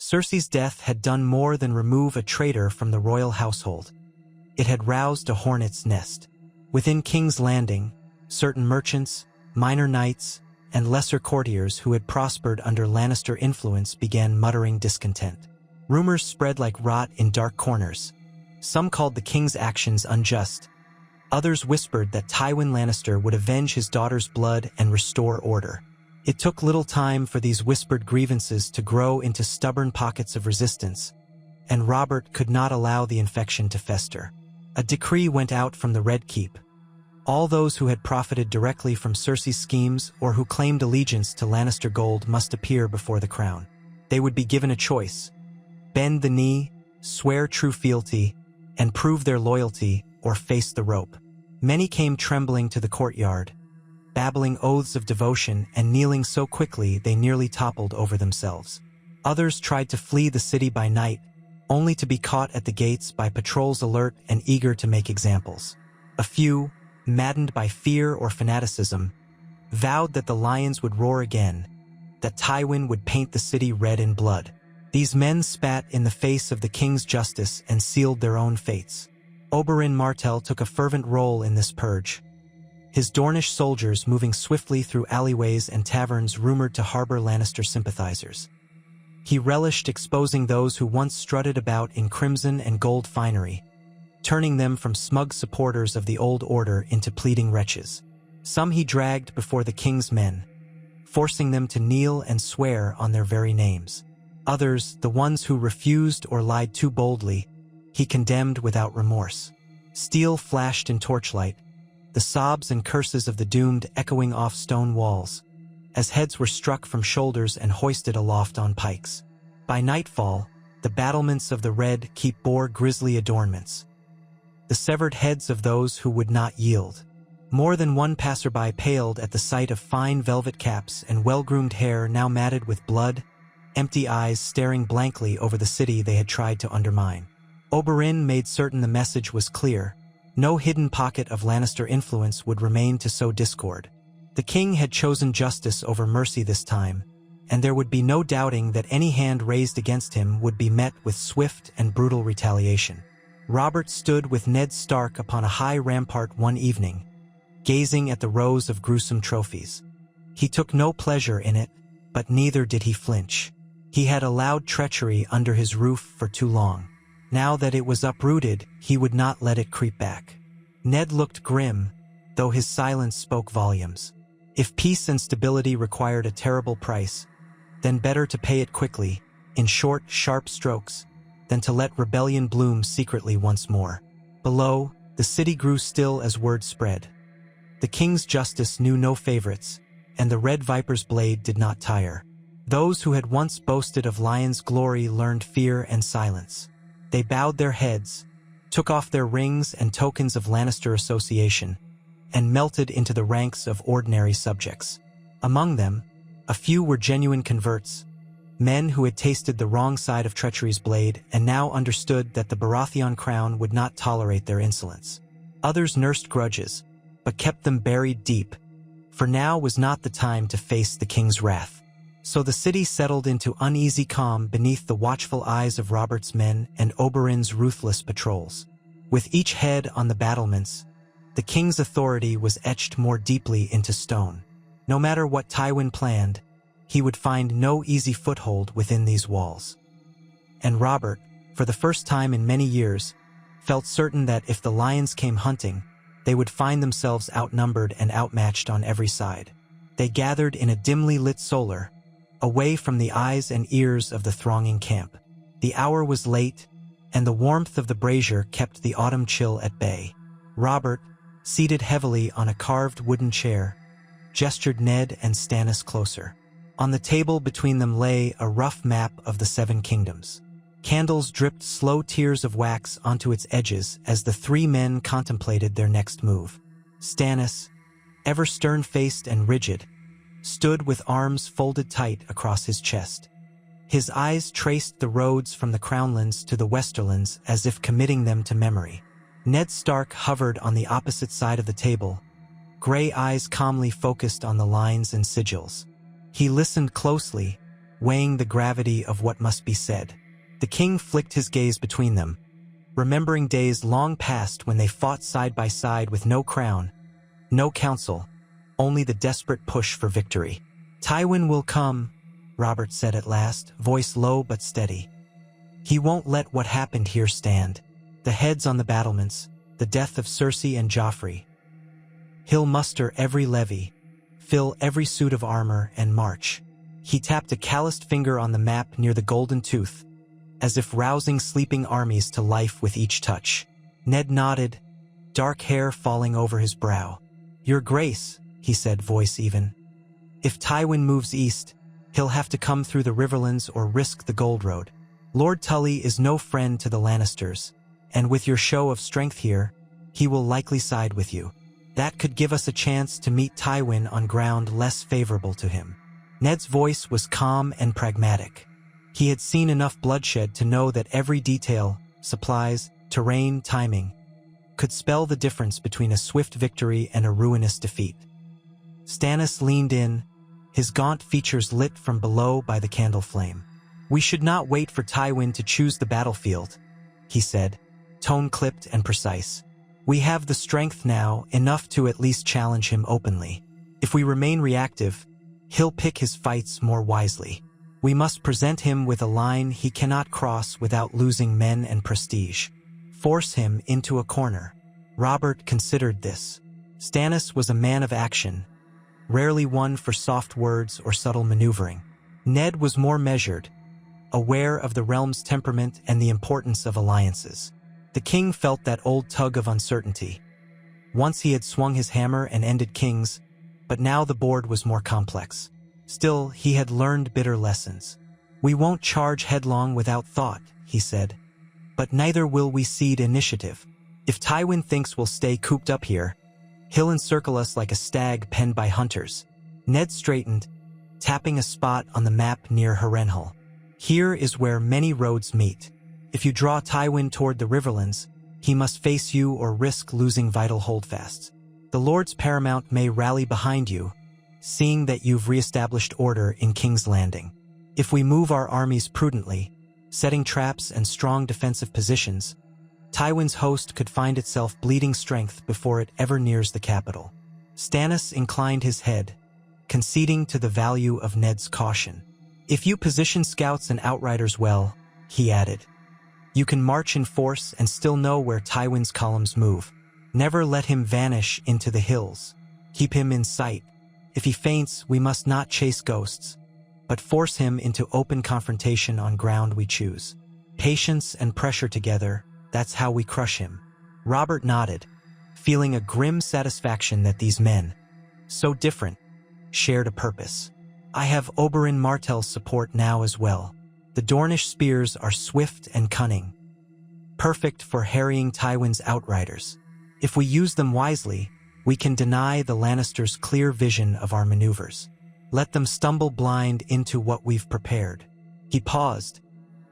Cersei's death had done more than remove a traitor from the royal household. It had roused a hornet's nest. Within King's Landing, certain merchants, minor knights, and lesser courtiers who had prospered under Lannister influence began muttering discontent. Rumors spread like rot in dark corners. Some called the king's actions unjust. Others whispered that Tywin Lannister would avenge his daughter's blood and restore order. It took little time for these whispered grievances to grow into stubborn pockets of resistance, and Robert could not allow the infection to fester. A decree went out from the Red Keep. All those who had profited directly from Cersei's schemes or who claimed allegiance to Lannister gold must appear before the crown. They would be given a choice: bend the knee, swear true fealty, and prove their loyalty, or face the rope. Many came trembling to the courtyard, babbling oaths of devotion and kneeling so quickly they nearly toppled over themselves. Others tried to flee the city by night, only to be caught at the gates by patrols alert and eager to make examples. A few, maddened by fear or fanaticism, vowed that the lions would roar again, that Tywin would paint the city red in blood. These men spat in the face of the king's justice and sealed their own fates. Oberyn Martell took a fervent role in this purge, his Dornish soldiers moving swiftly through alleyways and taverns rumored to harbor Lannister sympathizers. He relished exposing those who once strutted about in crimson and gold finery, turning them from smug supporters of the old order into pleading wretches. Some he dragged before the king's men, forcing them to kneel and swear on their very names. Others, the ones who refused or lied too boldly, he condemned without remorse. Steel flashed in torchlight, the sobs and curses of the doomed echoing off stone walls, as heads were struck from shoulders and hoisted aloft on pikes. By nightfall, the battlements of the Red Keep bore grisly adornments, the severed heads of those who would not yield. More than one passerby paled at the sight of fine velvet caps and well-groomed hair now matted with blood, empty eyes staring blankly over the city they had tried to undermine. Oberyn made certain the message was clear. No hidden pocket of Lannister influence would remain to sow discord. The king had chosen justice over mercy this time, and there would be no doubting that any hand raised against him would be met with swift and brutal retaliation. Robert stood with Ned Stark upon a high rampart one evening, gazing at the rows of gruesome trophies. He took no pleasure in it, but neither did he flinch. He had allowed treachery under his roof for too long. Now that it was uprooted, he would not let it creep back. Ned looked grim, though his silence spoke volumes. If peace and stability required a terrible price, then better to pay it quickly, in short, sharp strokes, than to let rebellion bloom secretly once more. Below, the city grew still as word spread. The king's justice knew no favorites, and the Red Viper's blade did not tire. Those who had once boasted of lion's glory learned fear and silence. They bowed their heads, took off their rings and tokens of Lannister association, and melted into the ranks of ordinary subjects. Among them, a few were genuine converts, men who had tasted the wrong side of treachery's blade and now understood that the Baratheon crown would not tolerate their insolence. Others nursed grudges, but kept them buried deep, for now was not the time to face the king's wrath. So the city settled into uneasy calm beneath the watchful eyes of Robert's men and Oberyn's ruthless patrols. With each head on the battlements, the king's authority was etched more deeply into stone. No matter what Tywin planned, he would find no easy foothold within these walls. And Robert, for the first time in many years, felt certain that if the lions came hunting, they would find themselves outnumbered and outmatched on every side. They gathered in a dimly lit solar, away from the eyes and ears of the thronging camp. The hour was late, and the warmth of the brazier kept the autumn chill at bay. Robert, seated heavily on a carved wooden chair, gestured Ned and Stannis closer. On the table between them lay a rough map of the Seven Kingdoms. Candles dripped slow tears of wax onto its edges as the three men contemplated their next move. Stannis, ever stern-faced and rigid, stood with arms folded tight across his chest. His eyes traced the roads from the Crownlands to the Westerlands as if committing them to memory. Ned Stark hovered on the opposite side of the table, gray eyes calmly focused on the lines and sigils. He listened closely, weighing the gravity of what must be said. The king flicked his gaze between them, remembering days long past when they fought side by side with no crown, no counsel, only the desperate push for victory. "Tywin will come," Robert said at last, voice low but steady. "He won't let what happened here stand. The heads on the battlements, the death of Cersei and Joffrey. He'll muster every levy, fill every suit of armor, and march." He tapped a calloused finger on the map near the Golden Tooth, as if rousing sleeping armies to life with each touch. Ned nodded, dark hair falling over his brow. "Your Grace," he said, voice even. "If Tywin moves east, he'll have to come through the Riverlands or risk the Gold Road. Lord Tully is no friend to the Lannisters, and with your show of strength here, he will likely side with you. That could give us a chance to meet Tywin on ground less favorable to him." Ned's voice was calm and pragmatic. He had seen enough bloodshed to know that every detail, supplies, terrain, timing, could spell the difference between a swift victory and a ruinous defeat. Stannis leaned in, his gaunt features lit from below by the candle flame. "We should not wait for Tywin to choose the battlefield," he said, tone clipped and precise. "We have the strength now, enough to at least challenge him openly. If we remain reactive, he'll pick his fights more wisely. We must present him with a line he cannot cross without losing men and prestige. Force him into a corner." Robert considered this. Stannis was a man of action, rarely one for soft words or subtle maneuvering. Ned was more measured, aware of the realm's temperament and the importance of alliances. The king felt that old tug of uncertainty. Once he had swung his hammer and ended kings, but now the board was more complex. Still, he had learned bitter lessons. "We won't charge headlong without thought," he said. "But neither will we cede initiative. If Tywin thinks we'll stay cooped up here, he'll encircle us like a stag penned by hunters." Ned straightened, tapping a spot on the map near Harrenhal. "Here is where many roads meet. If you draw Tywin toward the Riverlands, he must face you or risk losing vital holdfasts. The Lords Paramount may rally behind you, seeing that you've re-established order in King's Landing. If we move our armies prudently, setting traps and strong defensive positions, Tywin's host could find itself bleeding strength before it ever nears the capital." Stannis inclined his head, conceding to the value of Ned's caution. "If you position scouts and outriders well," he added, "you can march in force and still know where Tywin's columns move. Never let him vanish into the hills. Keep him in sight. If he faints, we must not chase ghosts, but force him into open confrontation on ground we choose. Patience and pressure together, that's how we crush him." Robert nodded, feeling a grim satisfaction that these men, so different, shared a purpose. "I have Oberyn Martell's support now as well. The Dornish spears are swift and cunning, perfect for harrying Tywin's outriders. If we use them wisely, we can deny the Lannisters clear vision of our maneuvers. Let them stumble blind into what we've prepared." He paused,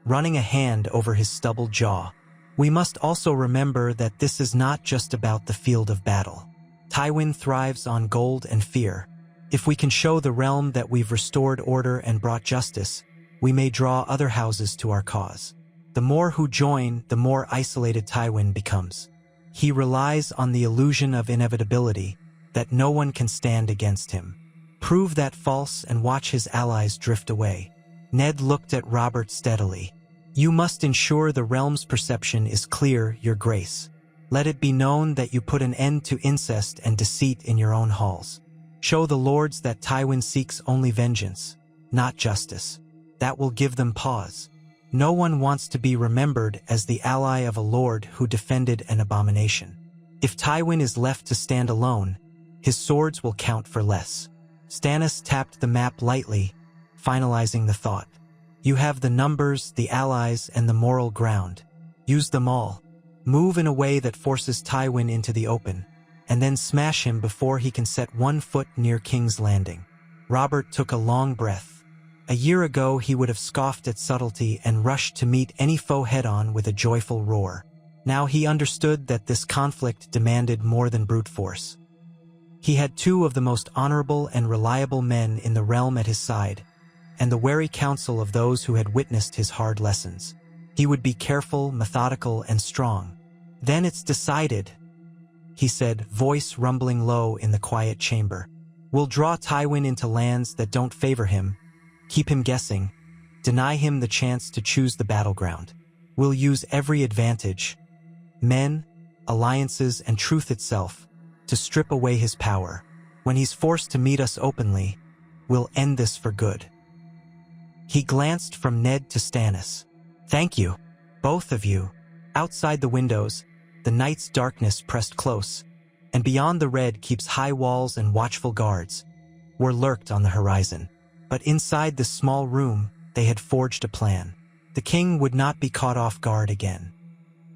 running a hand over his stubbled jaw. "We must also remember that this is not just about the field of battle. Tywin thrives on gold and fear. If we can show the realm that we've restored order and brought justice, we may draw other houses to our cause. The more who join, the more isolated Tywin becomes. He relies on the illusion of inevitability, that no one can stand against him. Prove that false and watch his allies drift away." Ned looked at Robert steadily. "You must ensure the realm's perception is clear, Your Grace. Let it be known that you put an end to incest and deceit in your own halls. Show the lords that Tywin seeks only vengeance, not justice. That will give them pause. No one wants to be remembered as the ally of a lord who defended an abomination. If Tywin is left to stand alone, his swords will count for less." Stannis tapped the map lightly, finalizing the thought. "You have the numbers, the allies, and the moral ground. Use them all. Move in a way that forces Tywin into the open, and then smash him before he can set one foot near King's Landing." Robert took a long breath. A year ago he would have scoffed at subtlety and rushed to meet any foe head-on with a joyful roar. Now he understood that this conflict demanded more than brute force. He had two of the most honorable and reliable men in the realm at his side, and the wary counsel of those who had witnessed his hard lessons. He would be careful, methodical, and strong. "Then it's decided," he said, voice rumbling low in the quiet chamber. "We'll draw Tywin into lands that don't favor him, keep him guessing, deny him the chance to choose the battleground. We'll use every advantage, men, alliances, and truth itself, to strip away his power. When he's forced to meet us openly, we'll end this for good." He glanced from Ned to Stannis. "Thank you, both of you." Outside the windows, the night's darkness pressed close, and beyond the red keeps high walls and watchful guards were lurked on the horizon. But inside this small room, they had forged a plan. The king would not be caught off guard again.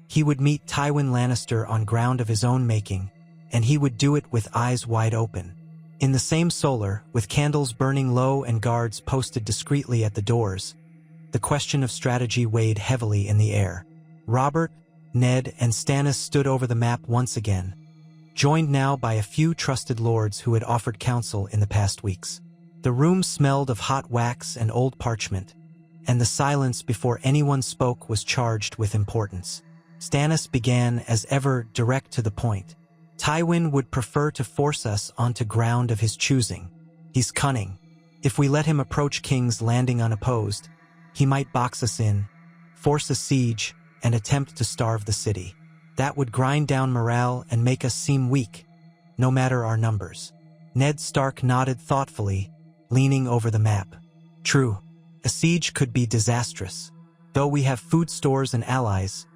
He would meet Tywin Lannister on ground of his own making, and he would do it with eyes wide open. In the same solar, with candles burning low and guards posted discreetly at the doors, the question of strategy weighed heavily in the air. Robert, Ned, and Stannis stood over the map once again, joined now by a few trusted lords who had offered counsel in the past weeks. The room smelled of hot wax and old parchment, and the silence before anyone spoke was charged with importance. Stannis began, as ever, direct to the point. "Tywin would prefer to force us onto ground of his choosing. He's cunning. If we let him approach King's Landing unopposed, he might box us in, force a siege, and attempt to starve the city. That would grind down morale and make us seem weak, no matter our numbers." Ned Stark nodded thoughtfully, leaning over the map. "True, a siege could be disastrous. Though we have food stores and allies,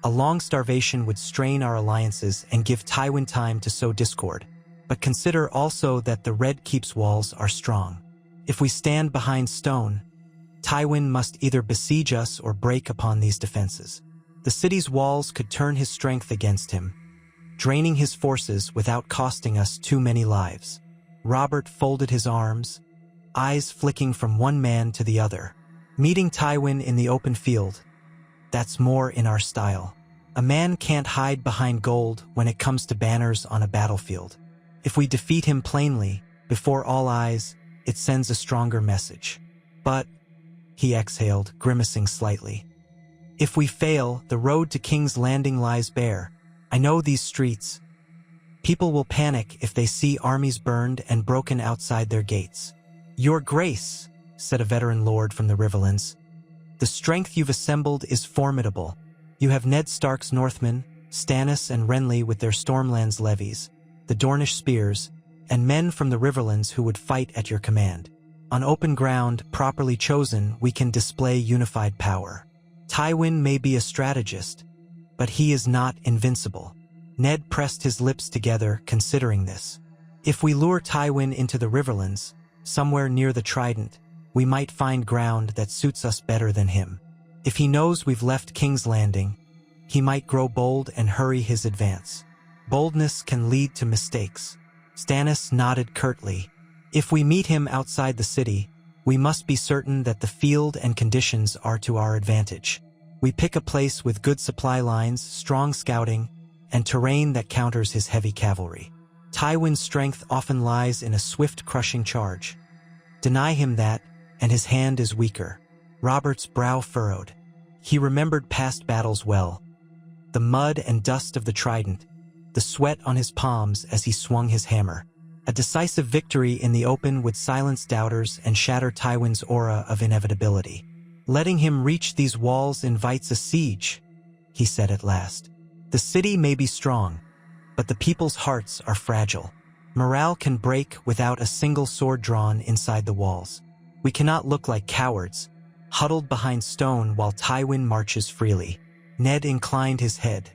a long starvation would strain our alliances and give Tywin time to sow discord. But consider also that the Red Keep's walls are strong. If we stand behind stone, Tywin must either besiege us or break upon these defenses. The city's walls could turn his strength against him, draining his forces without costing us too many lives." Robert folded his arms, eyes flicking from one man to the other. "Meeting Tywin in the open field, that's more in our style. A man can't hide behind gold when it comes to banners on a battlefield. If we defeat him plainly, before all eyes, it sends a stronger message. But," he exhaled, grimacing slightly, "if we fail, the road to King's Landing lies bare. I know these streets. People will panic if they see armies burned and broken outside their gates." "Your Grace," said a veteran lord from the Riverlands, "the strength you've assembled is formidable. You have Ned Stark's Northmen, Stannis and Renly with their Stormlands levies, the Dornish spears, and men from the Riverlands who would fight at your command. On open ground, properly chosen, we can display unified power. Tywin may be a strategist, but he is not invincible." Ned pressed his lips together, considering this. "If we lure Tywin into the Riverlands, somewhere near the Trident, we might find ground that suits us better than him. If he knows we've left King's Landing, he might grow bold and hurry his advance. Boldness can lead to mistakes." Stannis nodded curtly. "If we meet him outside the city, we must be certain that the field and conditions are to our advantage. We pick a place with good supply lines, strong scouting, and terrain that counters his heavy cavalry. Tywin's strength often lies in a swift, crushing charge. Deny him that, and his hand is weaker." Robert's brow furrowed. He remembered past battles well. The mud and dust of the Trident, the sweat on his palms as he swung his hammer. A decisive victory in the open would silence doubters and shatter Tywin's aura of inevitability. "Letting him reach these walls invites a siege," he said at last. "The city may be strong, but the people's hearts are fragile. Morale can break without a single sword drawn inside the walls. We cannot look like cowards, huddled behind stone while Tywin marches freely." Ned inclined his head.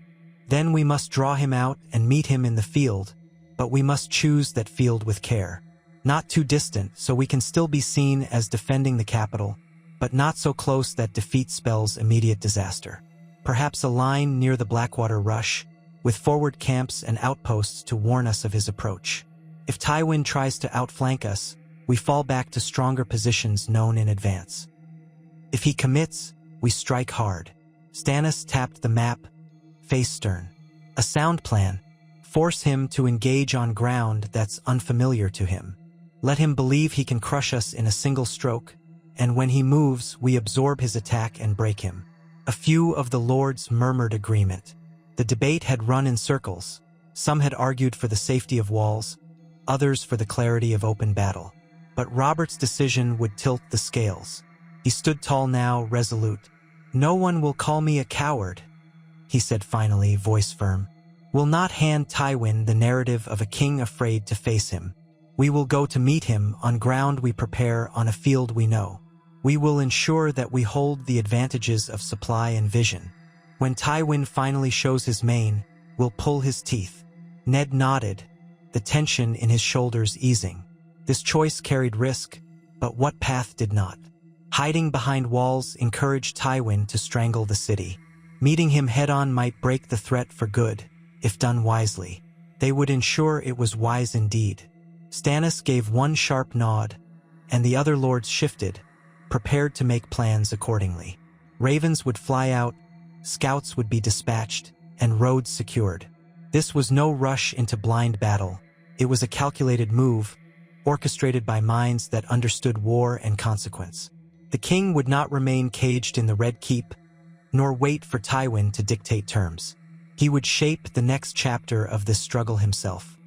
"Then we must draw him out and meet him in the field, but we must choose that field with care. Not too distant so we can still be seen as defending the capital, but not so close that defeat spells immediate disaster. Perhaps a line near the Blackwater Rush, with forward camps and outposts to warn us of his approach. If Tywin tries to outflank us, we fall back to stronger positions known in advance. If he commits, we strike hard." Stannis tapped the map, face stern. "A sound plan. Force him to engage on ground that's unfamiliar to him. Let him believe he can crush us in a single stroke, and when he moves, we absorb his attack and break him." A few of the lords murmured agreement. The debate had run in circles. Some had argued for the safety of walls, others for the clarity of open battle. But Robert's decision would tilt the scales. He stood tall now, resolute. "No one will call me a coward," he said finally, voice firm. "Will not hand Tywin the narrative of a king afraid to face him. We will go to meet him on ground we prepare, on a field we know. We will ensure that we hold the advantages of supply and vision. When Tywin finally shows his mane, we'll pull his teeth." Ned nodded, the tension in his shoulders easing. This choice carried risk, but what path did not? Hiding behind walls encouraged Tywin to strangle the city. Meeting him head-on might break the threat for good, if done wisely. They would ensure it was wise indeed. Stannis gave one sharp nod, and the other lords shifted, prepared to make plans accordingly. Ravens would fly out, scouts would be dispatched, and roads secured. This was no rush into blind battle. It was a calculated move, orchestrated by minds that understood war and consequence. The king would not remain caged in the Red Keep, nor wait for Tywin to dictate terms. He would shape the next chapter of this struggle himself.